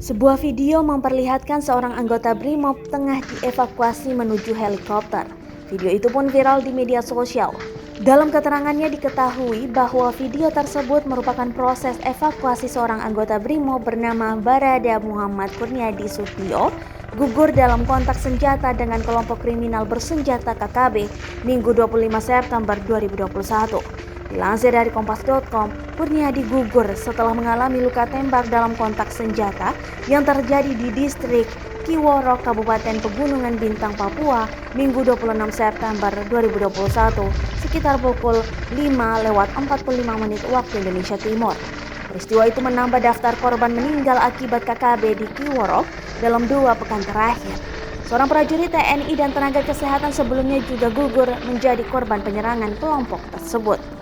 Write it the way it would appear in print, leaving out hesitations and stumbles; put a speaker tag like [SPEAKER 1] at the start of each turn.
[SPEAKER 1] Sebuah video memperlihatkan seorang anggota BRIMOB tengah dievakuasi menuju helikopter. Video itu pun viral di media sosial. Dalam keterangannya diketahui bahwa video tersebut merupakan proses evakuasi seorang anggota BRIMOB bernama Barada Muhammad Kurniadi Sutio gugur dalam kontak senjata dengan kelompok kriminal bersenjata KKB Minggu 25 September 2021. Dilansir dari Kompas.com, Kurniadi gugur setelah mengalami luka tembak dalam kontak senjata yang terjadi di distrik Kiworo, Kabupaten Pegunungan Bintang, Papua, Minggu 26 September 2021, sekitar pukul 5:45 waktu Indonesia Timur. Peristiwa itu menambah daftar korban meninggal akibat KKB di Kiworo dalam 2 pekan terakhir. Seorang prajurit TNI dan tenaga kesehatan sebelumnya juga gugur menjadi korban penyerangan kelompok tersebut.